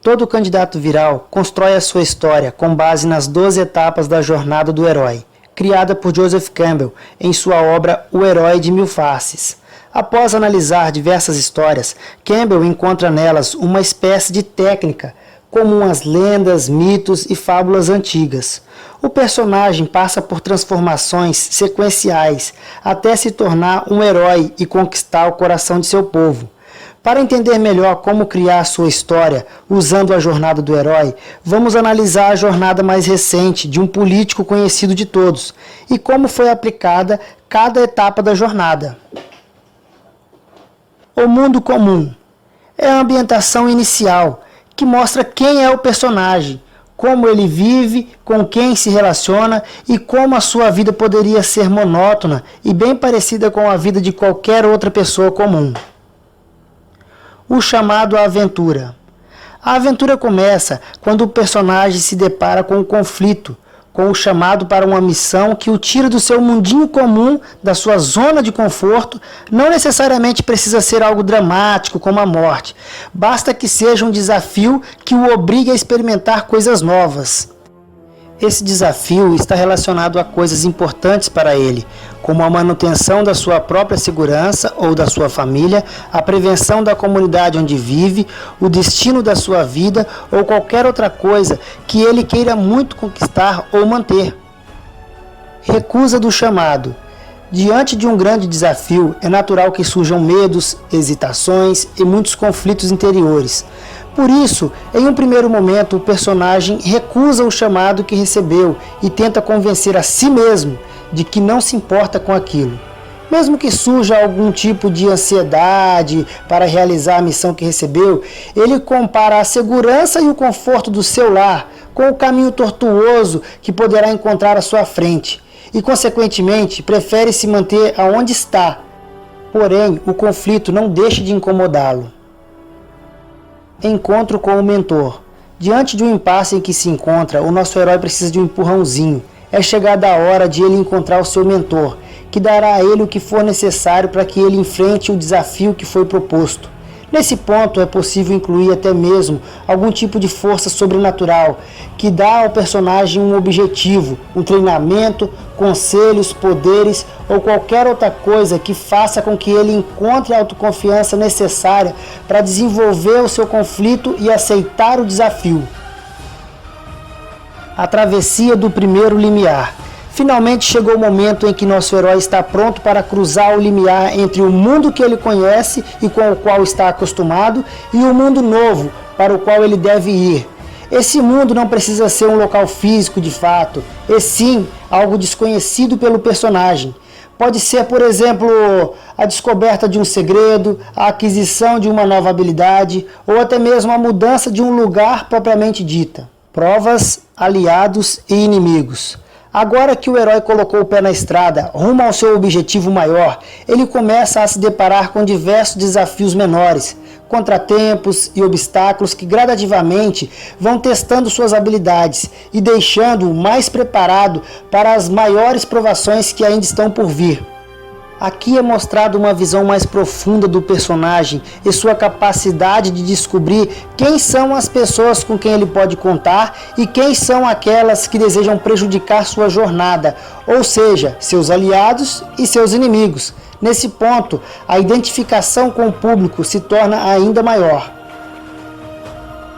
Todo candidato viral constrói a sua história com base nas 12 etapas da jornada do herói, criada por Joseph Campbell em sua obra O Herói de Mil Faces. Após analisar diversas histórias, Campbell encontra nelas uma espécie de técnica comum às lendas, mitos e fábulas antigas. O personagem passa por transformações sequenciais até se tornar um herói e conquistar o coração de seu povo. Para entender melhor como criar sua história usando a jornada do herói, vamos analisar a jornada mais recente de um político conhecido de todos e como foi aplicada cada etapa da jornada. O mundo comum é a ambientação inicial que mostra quem é o personagem, como ele vive, com quem se relaciona e como a sua vida poderia ser monótona e bem parecida com a vida de qualquer outra pessoa comum. O chamado à aventura. A aventura começa quando o personagem se depara com um conflito, com o chamado para uma missão que o tira do seu mundinho comum, da sua zona de conforto. Não necessariamente precisa ser algo dramático como a morte, basta que seja um desafio que o obrigue a experimentar coisas novas. Esse desafio está relacionado a coisas importantes para ele, como a manutenção da sua própria segurança ou da sua família, a prevenção da comunidade onde vive, o destino da sua vida ou qualquer outra coisa que ele queira muito conquistar ou manter. Recusa do chamado. Diante de um grande desafio, é natural que surjam medos, hesitações e muitos conflitos interiores. Por isso, em um primeiro momento, o personagem recusa o chamado que recebeu e tenta convencer a si mesmo de que não se importa com aquilo. Mesmo que surja algum tipo de ansiedade para realizar a missão que recebeu, ele compara a segurança e o conforto do seu lar com o caminho tortuoso que poderá encontrar à sua frente e, consequentemente, prefere se manter aonde está. Porém, o conflito não deixa de incomodá-lo. Encontro com o mentor. Diante de um impasse em que se encontra, o nosso herói precisa de um empurrãozinho. É chegada a hora de ele encontrar o seu mentor, que dará a ele o que for necessário para que ele enfrente o desafio que foi proposto. Nesse ponto é possível incluir até mesmo algum tipo de força sobrenatural, que dá ao personagem um objetivo, um treinamento, conselhos, poderes ou qualquer outra coisa que faça com que ele encontre a autoconfiança necessária para desenvolver o seu conflito e aceitar o desafio. A travessia do primeiro limiar. Finalmente chegou o momento em que nosso herói está pronto para cruzar o limiar entre o mundo que ele conhece e com o qual está acostumado e o mundo novo para o qual ele deve ir. Esse mundo não precisa ser um local físico de fato, e sim algo desconhecido pelo personagem. Pode ser, por exemplo, a descoberta de um segredo, a aquisição de uma nova habilidade ou até mesmo a mudança de um lugar propriamente dita. Provas, aliados e inimigos. Agora que o herói colocou o pé na estrada, rumo ao seu objetivo maior, ele começa a se deparar com diversos desafios menores, contratempos e obstáculos que gradativamente vão testando suas habilidades e deixando-o mais preparado para as maiores provações que ainda estão por vir. Aqui é mostrado uma visão mais profunda do personagem e sua capacidade de descobrir quem são as pessoas com quem ele pode contar e quem são aquelas que desejam prejudicar sua jornada, ou seja, seus aliados e seus inimigos. Nesse ponto, a identificação com o público se torna ainda maior.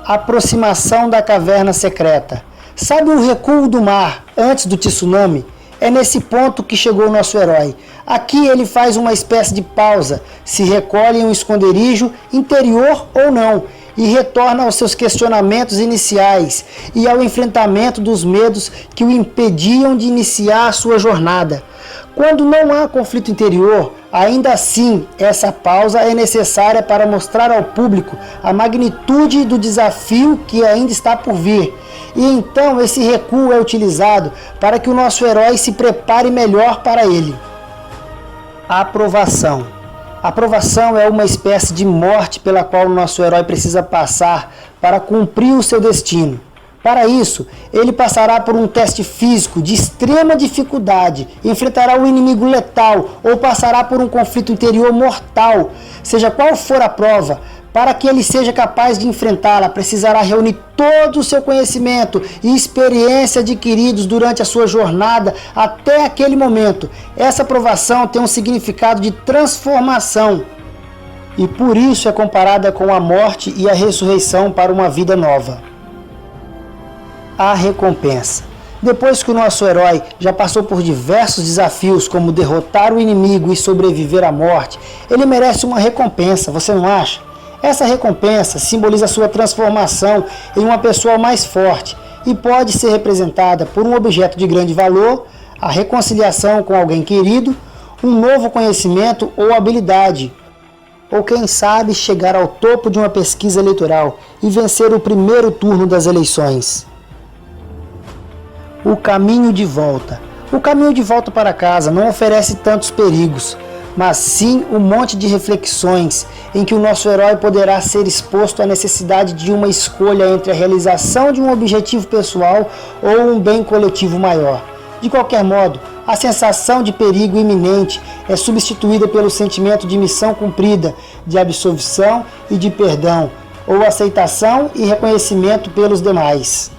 Aproximação da caverna secreta. Sabe o recuo do mar antes do tsunami? É nesse ponto que chegou o nosso herói. Aqui ele faz uma espécie de pausa, se recolhe em um esconderijo, interior ou não, e retorna aos seus questionamentos iniciais e ao enfrentamento dos medos que o impediam de iniciar a sua jornada. Quando não há conflito interior, ainda assim, essa pausa é necessária para mostrar ao público a magnitude do desafio que ainda está por vir. E então esse recuo é utilizado para que o nosso herói se prepare melhor para ele. A aprovação. A aprovação é uma espécie de morte pela qual o nosso herói precisa passar para cumprir o seu destino. Para isso, ele passará por um teste físico de extrema dificuldade, enfrentará um inimigo letal ou passará por um conflito interior mortal. Seja qual for a prova, Para que ele seja capaz de enfrentá-la, precisará reunir todo o seu conhecimento e experiência adquiridos durante a sua jornada até aquele momento. Essa provação tem um significado de transformação e por isso é comparada com a morte e a ressurreição para uma vida nova. A recompensa. Depois que o nosso herói já passou por diversos desafios, como derrotar o inimigo e sobreviver à morte, ele merece uma recompensa, você não acha? Essa recompensa simboliza a sua transformação em uma pessoa mais forte e pode ser representada por um objeto de grande valor, a reconciliação com alguém querido, um novo conhecimento ou habilidade, ou quem sabe chegar ao topo de uma pesquisa eleitoral e vencer o primeiro turno das eleições. O caminho de volta. O caminho de volta para casa não oferece tantos perigos, mas sim um monte de reflexões em que o nosso herói poderá ser exposto à necessidade de uma escolha entre a realização de um objetivo pessoal ou um bem coletivo maior. De qualquer modo, a sensação de perigo iminente é substituída pelo sentimento de missão cumprida, de absolvição e de perdão, ou aceitação e reconhecimento pelos demais.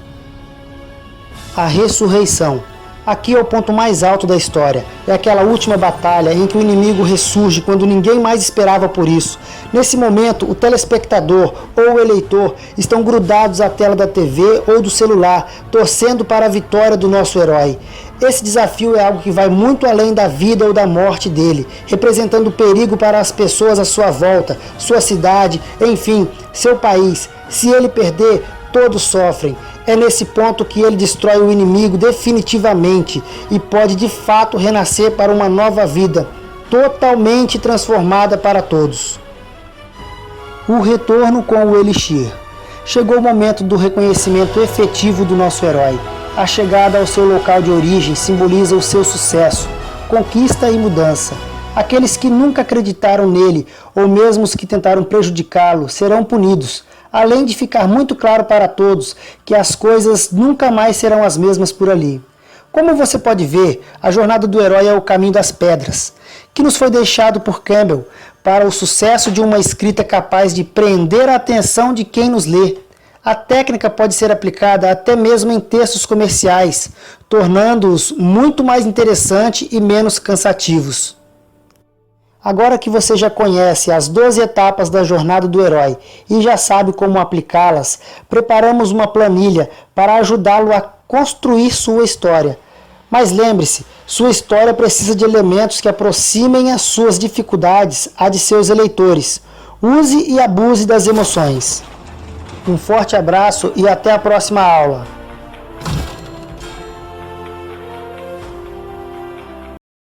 A ressurreição. Aqui é o ponto mais alto da história. É aquela última batalha em que o inimigo ressurge quando ninguém mais esperava por isso. Nesse momento, o telespectador ou o eleitor estão grudados à tela da TV ou do celular, torcendo para a vitória do nosso herói. Esse desafio é algo que vai muito além da vida ou da morte dele, representando perigo para as pessoas à sua volta, sua cidade, enfim, seu país. Se ele perder, todos sofrem. É nesse ponto que ele destrói o inimigo definitivamente e pode de fato renascer para uma nova vida, totalmente transformada para todos. O retorno com o Elixir. Chegou o momento do reconhecimento efetivo do nosso herói. A chegada ao seu local de origem simboliza o seu sucesso, conquista e mudança. Aqueles que nunca acreditaram nele, ou mesmo os que tentaram prejudicá-lo, serão punidos. Além de ficar muito claro para todos que as coisas nunca mais serão as mesmas por ali. Como você pode ver, a jornada do herói é o caminho das pedras, que nos foi deixado por Campbell para o sucesso de uma escrita capaz de prender a atenção de quem nos lê. A técnica pode ser aplicada até mesmo em textos comerciais, tornando-os muito mais interessantes e menos cansativos. Agora que você já conhece as 12 etapas da jornada do herói e já sabe como aplicá-las, preparamos uma planilha para ajudá-lo a construir sua história. Mas lembre-se, sua história precisa de elementos que aproximem as suas dificuldades à de seus eleitores. Use e abuse das emoções. Um forte abraço e até a próxima aula.